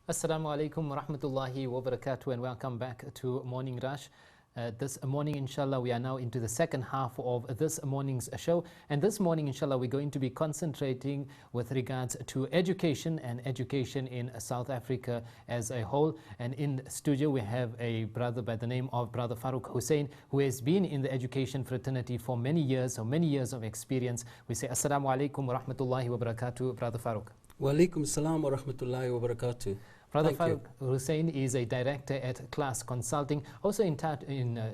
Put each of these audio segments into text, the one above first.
Assalamu alaikum wa rahmatullahi wa barakatuh, and welcome back to Morning Rush. This morning, inshallah, we are now into the second half of this morning's show. And this morning, inshallah, we're going to be concentrating with regards to education and education in South Africa as a whole. And in studio, we have a brother by the name of Brother Faruk Hoosain, who has been in the education fraternity for many years, so many years of experience. We say Assalamu alaikum wa rahmatullahi wa barakatuh, Brother Faruk. Wa alaikum salam wa rahmatullahi wa barakatuh. Brother Faruk Hoosain is a director at Class Consulting, also in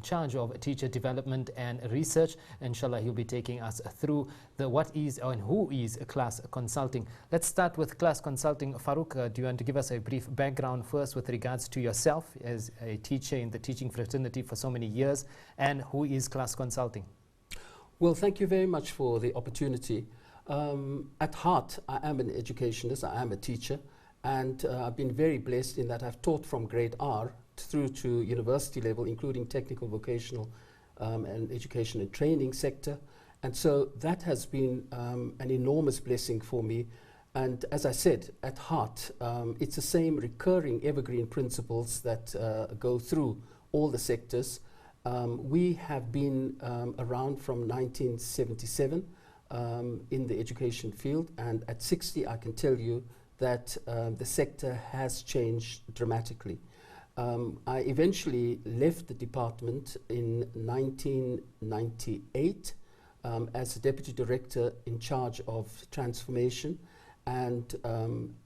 charge of teacher development and research. Inshallah, he'll be taking us through the what is and who is Class Consulting. Let's start with Class Consulting. Faruk, do you want to give us a brief background first with regards to yourself as a teacher in the teaching fraternity for so many years, and who is Class Consulting? Well, thank you very much for the opportunity. At heart, I am an educationist, I am a teacher. And I've been very blessed in that I've taught from grade R through to university level, including technical, vocational, and education and training sector. And so that has been an enormous blessing for me. And as I said, at heart, it's the same recurring evergreen principles that go through all the sectors. We have been around from 1977 in the education field. And at 60, I can tell you that the sector has changed dramatically. I eventually left the department in 1998 as a deputy director in charge of transformation. And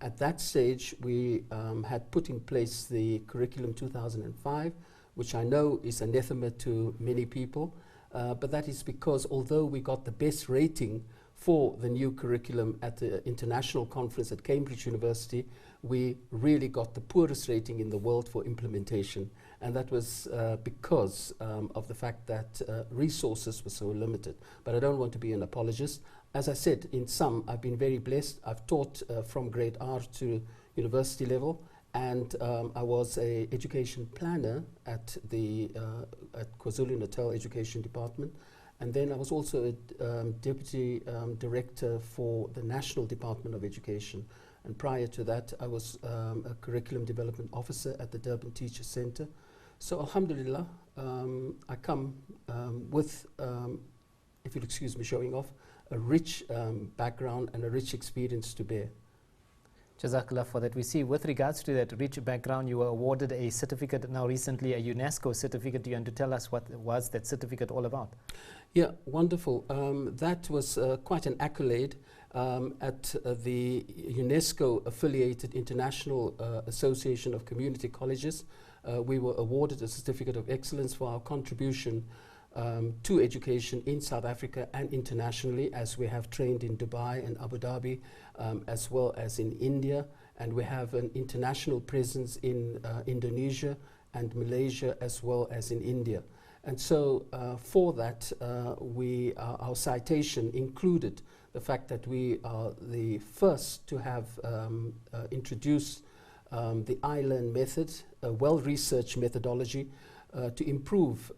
at that stage, we had put in place the curriculum 2005, which I know is anathema to many people. But that is because although we got the best rating for the new curriculum at the international conference at Cambridge University, we really got the poorest rating in the world for implementation. And that was because of the fact that resources were so limited. But I don't want to be an apologist. As I said, in sum, I've been very blessed. I've taught from grade R to university level, and I was an education planner at the at KwaZulu-Natal Education Department. And then I was also a deputy director for the National Department of Education. And prior to that, I was a curriculum development officer at the Durban Teacher Center. So alhamdulillah, I come with, if you'll excuse me showing off, a rich background and a rich experience to bear. Jazakallah for that. We see with regards to that rich background, you were awarded a certificate now recently, a UNESCO certificate. Do you want to tell us what was that certificate all about? Yeah, wonderful. That was quite an accolade at the UNESCO affiliated International Association of Community Colleges. We were awarded a certificate of excellence for our contribution to education in South Africa and internationally, as we have trained in Dubai and Abu Dhabi, as well as in India. And we have an international presence in Indonesia and Malaysia, as well as in India. And so for that, our citation included the fact that we are the first to have introduced the I-Learn method, a well-researched methodology, to improve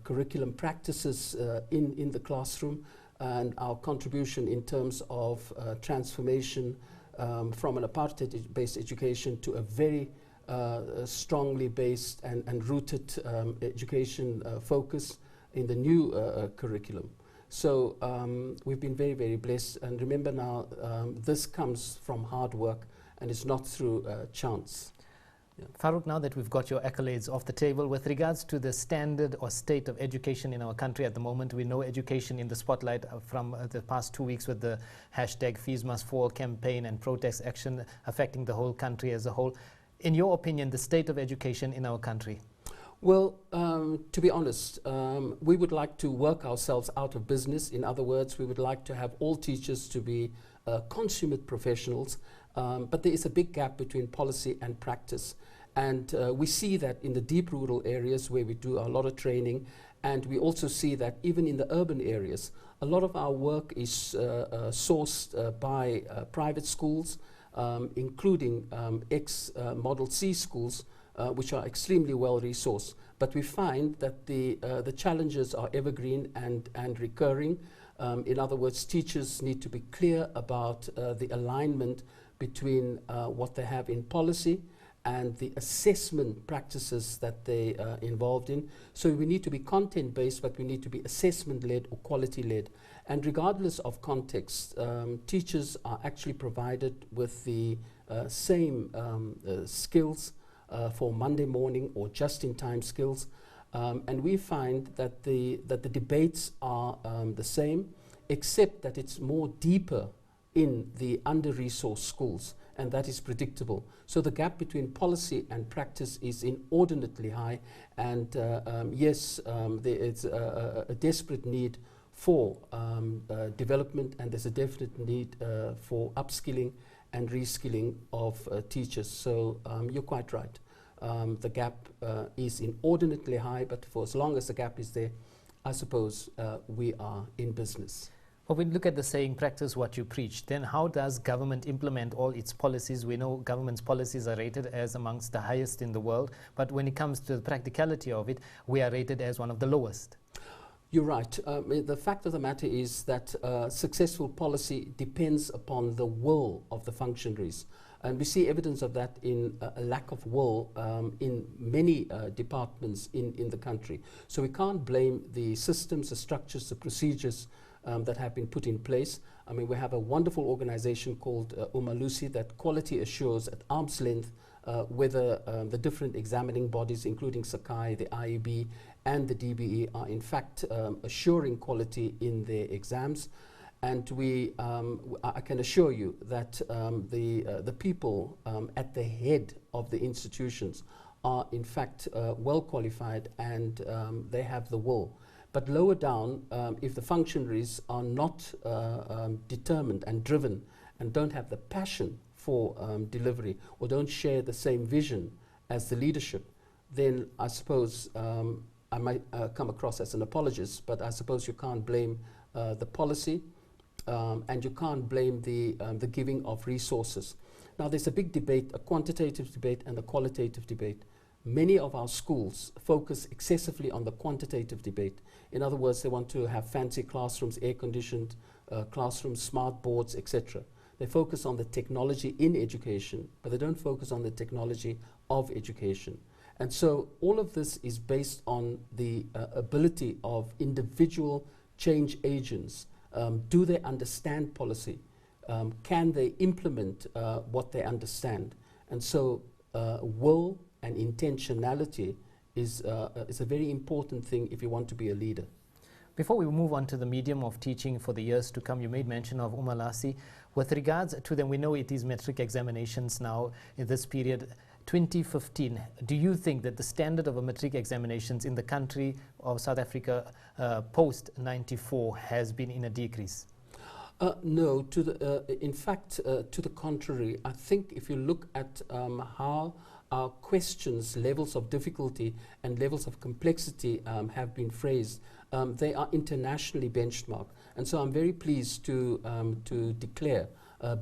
curriculum practices in the classroom, and our contribution in terms of transformation from an apartheid-based education to a very strongly based and rooted education focus in the new curriculum. So we've been very, very blessed. And remember now, this comes from hard work and it's not through chance. Yeah. Faruk, now that we've got your accolades off the table, with regards to the standard or state of education in our country at the moment, we know education in the spotlight from the past 2 weeks with the hashtag Fees Must Fall campaign and protest action affecting the whole country as a whole. In your opinion, the state of education in our country? Well, to be honest, we would like to work ourselves out of business. In other words, we would like to have all teachers to be consummate professionals, but there is a big gap between policy and practice. And we see that in the deep rural areas where we do a lot of training, and we also see that even in the urban areas, a lot of our work is sourced by private schools, including ex-Model C schools, which are extremely well resourced. But we find that the challenges are evergreen and recurring. In other words, teachers need to be clear about the alignment between what they have in policy and the assessment practices that they are involved in. So we need to be content-based, but we need to be assessment-led or quality-led. And regardless of context, teachers are actually provided with the same skills for Monday morning or just-in-time skills. And we find that the debates are the same, except that it's more deeper in the under-resourced schools, and that is predictable. So the gap between policy and practice is inordinately high, and yes, there is a desperate need for development, and there's a definite need for upskilling and reskilling of teachers. So you're quite right. The gap is inordinately high, but for as long as the gap is there, I suppose we are in business. Well, when we look at the saying, practice what you preach, then how does government implement all its policies? We know government's policies are rated as amongst the highest in the world, but when it comes to the practicality of it, we are rated as one of the lowest. You're right. The fact of the matter is that successful policy depends upon the will of the functionaries. And we see evidence of that in a lack of will in many departments in the country. So we can't blame the systems, the structures, the procedures that have been put in place. I mean, we have a wonderful organization called Umalusi that quality assures at arm's length whether the different examining bodies, including Sakai, the IEB, and the DBE, are in fact assuring quality in their exams. And I can assure you that the people at the head of the institutions are in fact well qualified, and they have the will. But lower down, if the functionaries are not determined and driven and don't have the passion for delivery, or don't share the same vision as the leadership, then I suppose I might come across as an apologist, but I suppose you can't blame the policy and you can't blame the giving of resources. Now there's a big debate, a quantitative debate and a qualitative debate. Many of our schools focus excessively on the quantitative debate. In other words, they want to have fancy classrooms, air-conditioned classrooms, smart boards, etc. They focus on the technology in education, but they don't focus on the technology of education. And so all of this is based on the ability of individual change agents. Do they understand policy? Can they implement what they understand? And so will and intentionality is a very important thing if you want to be a leader. Before we move on to the medium of teaching for the years to come, you made mention of Umalasi. With regards to them, we know it is metric examinations now in this period. 2015, do you think that the standard of a matric examinations in the country of South Africa post 94 has been in a decrease? No, in fact, to the contrary. I think if you look at how our questions, levels of difficulty and levels of complexity have been phrased, they are internationally benchmarked. And so I'm very pleased to declare,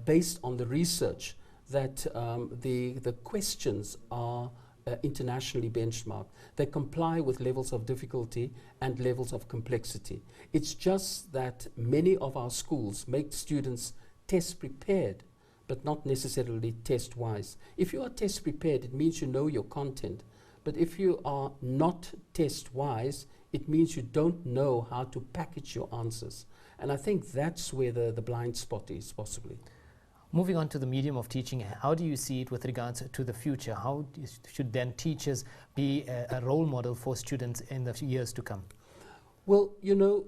based on the research, that the questions are internationally benchmarked. They comply with levels of difficulty and levels of complexity. It's just that many of our schools make students test prepared, but not necessarily test wise. If you are test prepared, it means you know your content. But if you are not test wise, it means you don't know how to package your answers. And I think that's where the blind spot is, possibly. Moving on to the medium of teaching, how do you see it with regards to the future? How should then teachers be a role model for students in the years to come? Well, you know,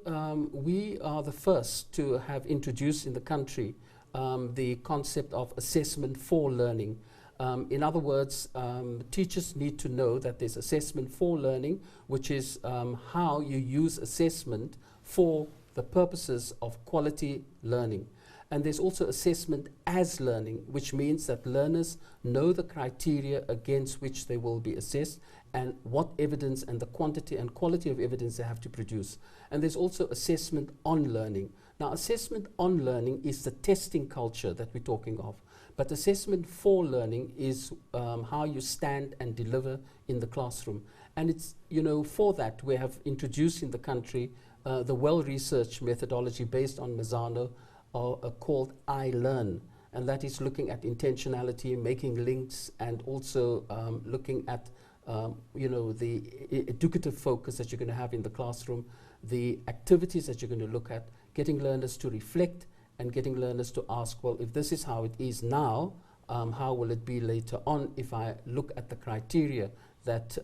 we are the first to have introduced in the country the concept of assessment for learning. In other words, teachers need to know that there's assessment for learning, which is how you use assessment for the purposes of quality learning. And there's also assessment as learning, which means that learners know the criteria against which they will be assessed and what evidence and the quantity and quality of evidence they have to produce. And there's also assessment on learning. Now, assessment on learning is the testing culture that we're talking of. But assessment for learning is how you stand and deliver in the classroom. And it's, you know, for that we have introduced in the country the well-researched methodology based on Mazzano, called I Learn. and that is looking at intentionality, making links, and also looking at the educative focus that you're going to have in the classroom, the activities that you're going to look at, getting learners to reflect and getting learners to ask, well, if this is how it is now, how will it be later on if I look at the criteria that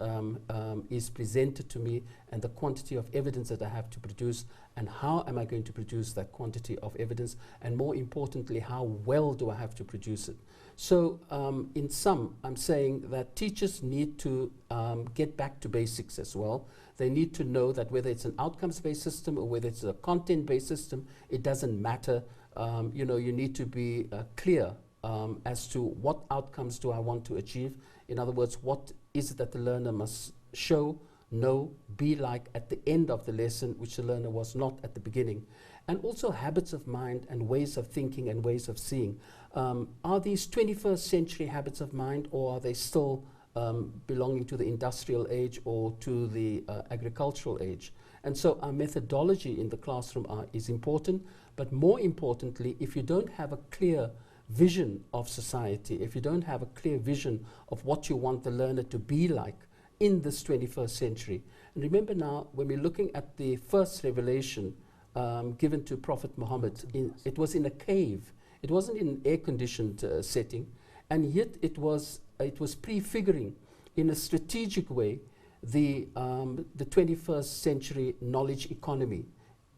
is presented to me and the quantity of evidence that I have to produce, and how am I going to produce that quantity of evidence, and more importantly, how well do I have to produce it. So in sum, I'm saying that teachers need to get back to basics as well. They need to know that whether it's an outcomes-based system or whether it's a content-based system, it doesn't matter. You need to be clear as to what outcomes do I want to achieve. In other words, what is it that the learner must show, know, be like at the end of the lesson, which the learner was not at the beginning. And also habits of mind and ways of thinking and ways of seeing. Are these 21st century habits of mind, or are they still belonging to the industrial age or to the agricultural age? And so our methodology in the classroom is important, but more importantly, if you don't have a clear vision of society, if you don't have a clear vision of what you want the learner to be like in this 21st century. And remember now, when we're looking at the first revelation given to Prophet Muhammad, it was in a cave. It wasn't in an air-conditioned setting, and yet it was prefiguring in a strategic way the 21st century knowledge economy,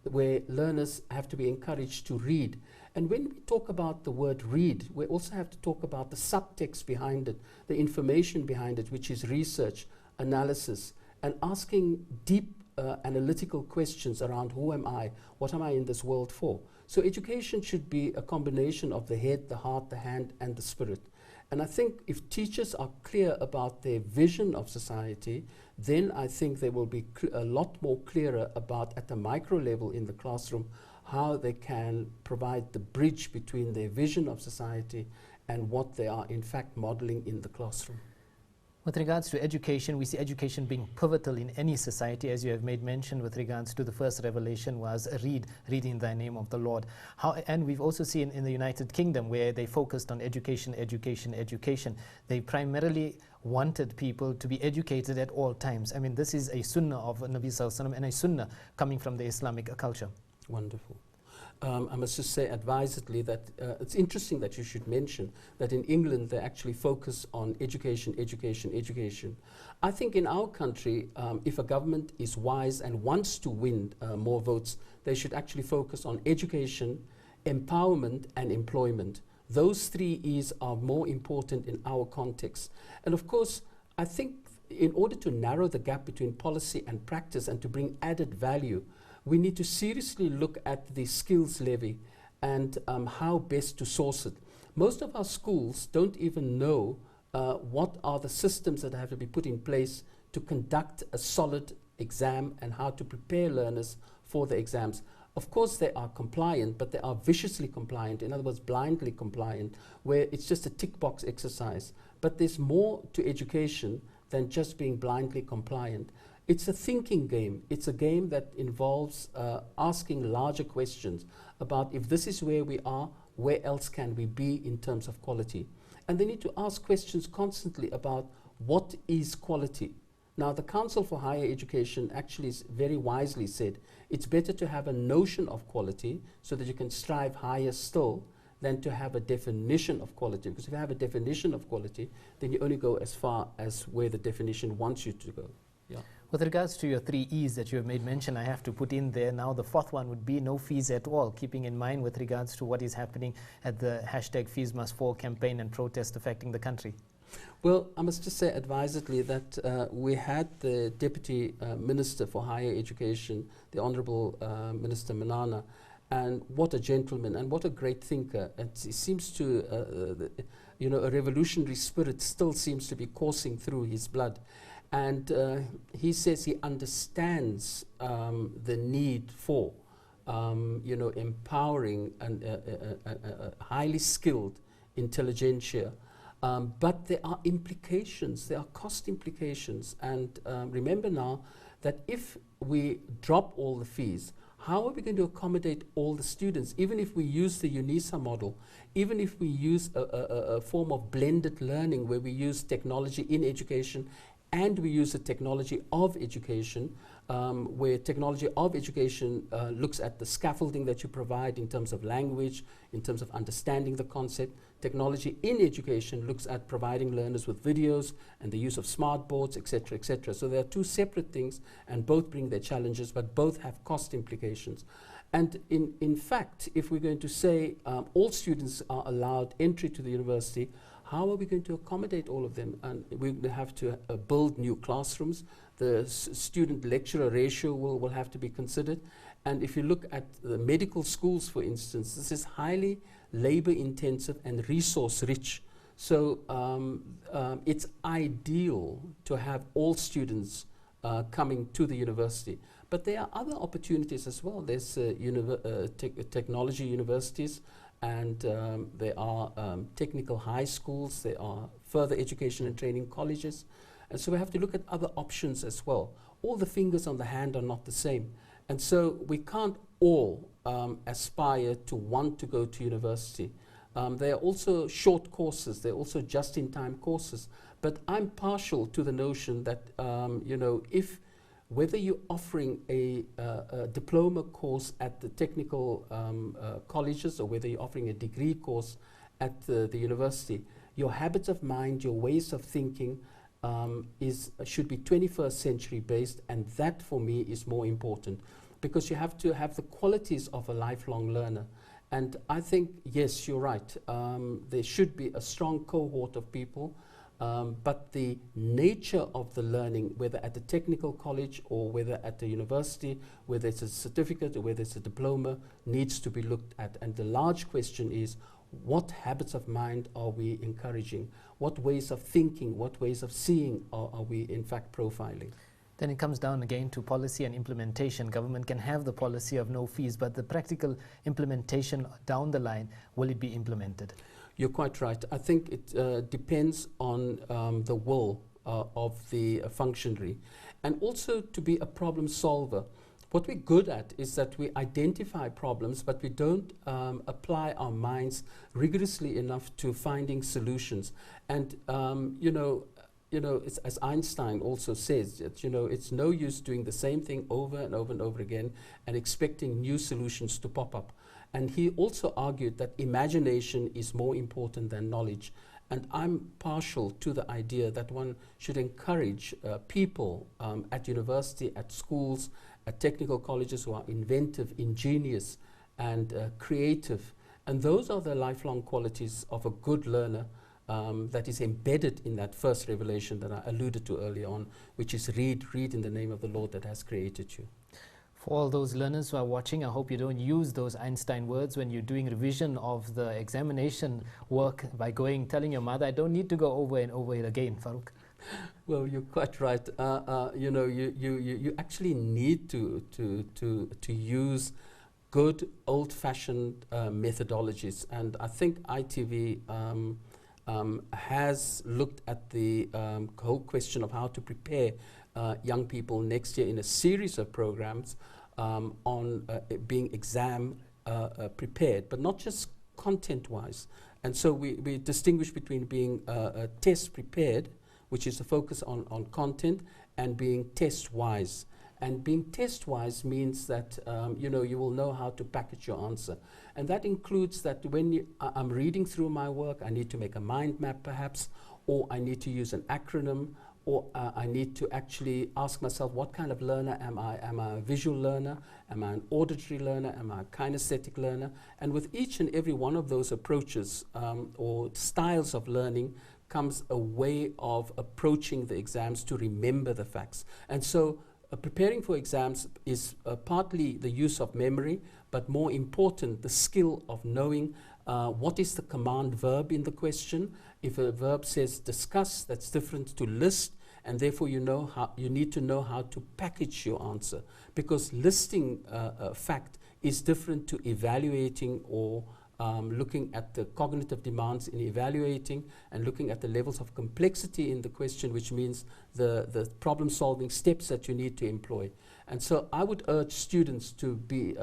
where learners have to be encouraged to read. And when we talk about the word read, we also have to talk about the subtext behind it, the information behind it, which is research, analysis, and asking deep analytical questions around who am I, what am I in this world for. So education should be a combination of the head, the heart, the hand, and the spirit. And I think if teachers are clear about their vision of society, then I think they will be a lot more clearer about, at the micro level in the classroom, how they can provide the bridge between their vision of society and what they are in fact modeling in the classroom. With regards to education, we see education being pivotal in any society, as you have made mention with regards to the first revelation was read in the name of the Lord. And we've also seen in the United Kingdom where they focused on education. They primarily wanted people to be educated at all times. I mean, this is a sunnah of Nabi Sallallahu Alaihi Wasallam and a sunnah coming from the Islamic culture. Wonderful. I must just say advisedly that it's interesting that you should mention that in England they actually focus on education. I think in our country, if a government is wise and wants to win more votes, they should actually focus on education, empowerment, and employment. Those three E's are more important in our context. And of course, I think in order to narrow the gap between policy and practice and to bring added value, we need to seriously look at the skills levy and how best to source it. Most of our schools don't even know what are the systems that have to be put in place to conduct a solid exam and how to prepare learners for the exams. Of course, they are compliant, but they are viciously compliant, in other words, blindly compliant, where it's just a tick box exercise. But there's more to education than just being blindly compliant. It's a thinking game. It's a game that involves asking larger questions about if this is where we are, where else can we be in terms of quality? And they need to ask questions constantly about what is quality. Now, the Council for Higher Education actually very wisely said it's better to have a notion of quality so that you can strive higher still than to have a definition of quality. Because if you have a definition of quality, then you only go as far as where the definition wants you to go. Yeah. With regards to your three E's that you have made mention, I have to put in there now the fourth one would be no fees at all, keeping in mind with regards to what is happening at the hashtag Fees Must Fall campaign and protest affecting the country. Well, I must just say advisedly that we had the Deputy Minister for Higher Education, the Honourable Minister Manana, and what a gentleman and what a great thinker. It seems to, a revolutionary spirit still seems to be coursing through his blood. And he says he understands the need for, empowering a highly skilled intelligentsia. But there are implications, there are cost implications. And remember now that if we drop all the fees, how are we going to accommodate all the students? Even if we use the UNISA model, even if we use a form of blended learning where we use technology in education and we use the technology of education, where technology of education looks at the scaffolding that you provide in terms of language, in terms of understanding the concept. Technology in education looks at providing learners with videos and the use of smart boards, etc., etc. So there are two separate things, and both bring their challenges, but both have cost implications. And in fact, if we're going to say all students are allowed entry to the university, how are we going to accommodate all of them? And we're going to have to build new classrooms. The student-lecturer ratio will have to be considered. And if you look at the medical schools, for instance, this is highly labor-intensive and resource-rich. So it's ideal to have all students coming to the university. But there are other opportunities as well. There's technology universities, and there are technical high schools, there are further education and training colleges. And so we have to look at other options as well. All the fingers on the hand are not the same. And so we can't all aspire to want to go to university. There are also short courses, there are also just-in-time courses. But I'm partial to the notion that, you know, whether you're offering a diploma course at the technical colleges or whether you're offering a degree course at the university, your habits of mind, your ways of thinking should be 21st century based, and that for me is more important, because you have to have the qualities of a lifelong learner. And I think, yes, you're right, there should be a strong cohort of people, but the nature of the learning, whether at the technical college or whether at the university, whether it's a certificate or whether it's a diploma, needs to be looked at. And the large question is, what habits of mind are we encouraging? What ways of thinking, what ways of seeing are we in fact profiling? Then it comes down again to policy and implementation. Government can have the policy of no fees, but the practical implementation down the line, will it be implemented? You're quite right. I think it depends on the will of the functionary, and also to be a problem solver. What we're good at is that we identify problems, but we don't apply our minds rigorously enough to finding solutions. And you know, it's, as Einstein also says, that, you know, it's no use doing the same thing over and over and over again and expecting new solutions to pop up. And he also argued that imagination is more important than knowledge. And I'm partial to the idea that one should encourage people at university, at schools, at technical colleges who are inventive, ingenious, and creative. And those are the lifelong qualities of a good learner that is embedded in that first revelation that I alluded to earlier on, which is read in the name of the Lord that has created you. For all those learners who are watching, I hope you don't use those Einstein words when you're doing revision of the examination work by telling your mother, I don't need to go over and over it again, Faruk. Well, you're quite right. You know, you actually need to use good old-fashioned methodologies, and I think ITV has looked at the whole question of how to prepare young people next year in a series of programs on being exam prepared, but not just content-wise. And so we distinguish between being test prepared, which is the focus on content, and being test-wise. And being test-wise means that you know, you will know how to package your answer. And that includes that when I'm reading through my work, I need to make a mind map perhaps, or I need to use an acronym, or I need to actually ask myself, what kind of learner am I? Am I a visual learner? Am I an auditory learner? Am I a kinesthetic learner? And with each and every one of those approaches or styles of learning comes a way of approaching the exams to remember the facts. And so preparing for exams is partly the use of memory, but more important, the skill of knowing what is the command verb in the question. If a verb says discuss, that's different to list, and therefore you need to know how to package your answer, because listing a fact is different to evaluating or looking at the cognitive demands in evaluating, and looking at the levels of complexity in the question, which means the problem-solving steps that you need to employ. And so I would urge students to be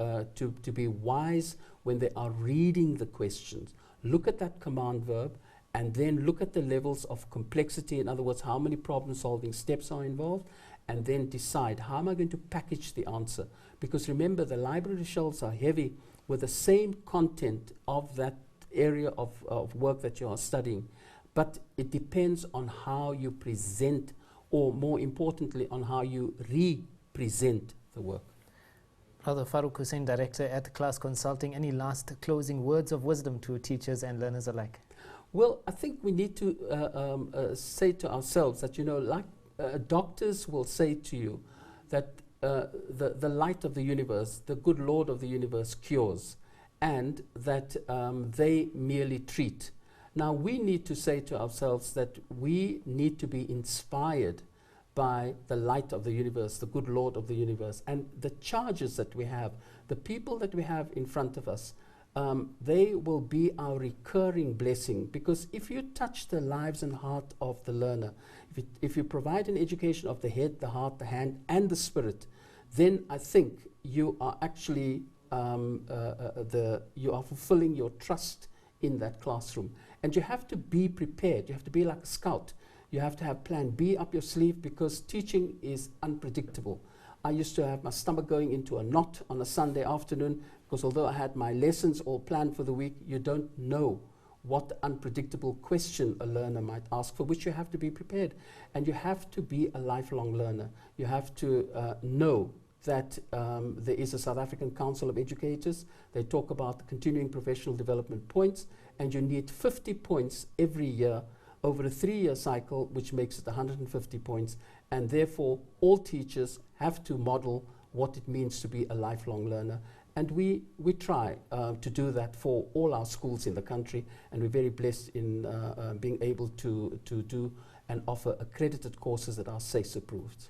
wise when they are reading the questions. Look at that command verb, and then look at the levels of complexity. In other words, how many problem-solving steps are involved, and then decide, how am I going to package the answer? Because remember, the library shelves are heavy with the same content of that area of work that you are studying. But it depends on how you present, or more importantly, on how you represent the work. Brother Faruk Hoosain, Director at Class Consulting, any last closing words of wisdom to teachers and learners alike? Well, I think we need to say to ourselves that, you know, like doctors will say to you that the light of the universe, the good Lord of the universe, cures, and that they merely treat. Now, we need to say to ourselves that we need to be inspired by the light of the universe, the good Lord of the universe, and the charges that we have, the people that we have in front of us. They will be our recurring blessing, because if you touch the lives and heart of the learner, if you provide an education of the head, the heart, the hand, and the spirit, then I think you are actually you are fulfilling your trust in that classroom. And you have to be prepared. You have to be like a scout. You have to have plan B up your sleeve, because teaching is unpredictable. I used to have my stomach going into a knot on a Sunday afternoon, because although I had my lessons all planned for the week, you don't know what unpredictable question a learner might ask, for which you have to be prepared. And you have to be a lifelong learner. You have to know that there is a South African Council of Educators. They talk about the continuing professional development points, and you need 50 points every year over a 3-year cycle, which makes it 150 points. And therefore, all teachers have to model what it means to be a lifelong learner. And we try to do that for all our schools in the country, and we're very blessed in being able to do and offer accredited courses that are SACE approved.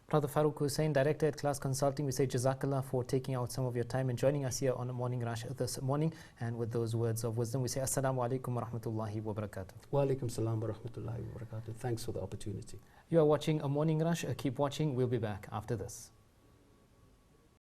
Brother Faruk Hoosain, Director at Class Consulting, we say Jazakallah for taking out some of your time and joining us here on a Morning Rush this morning. And with those words of wisdom, we say Assalamu alaikum wa rahmatullahi wa barakatuh. Wa alaikum salam wa rahmatullahi wa barakatuh. Thanks for the opportunity. You are watching a Morning Rush. Keep watching. We'll be back after this.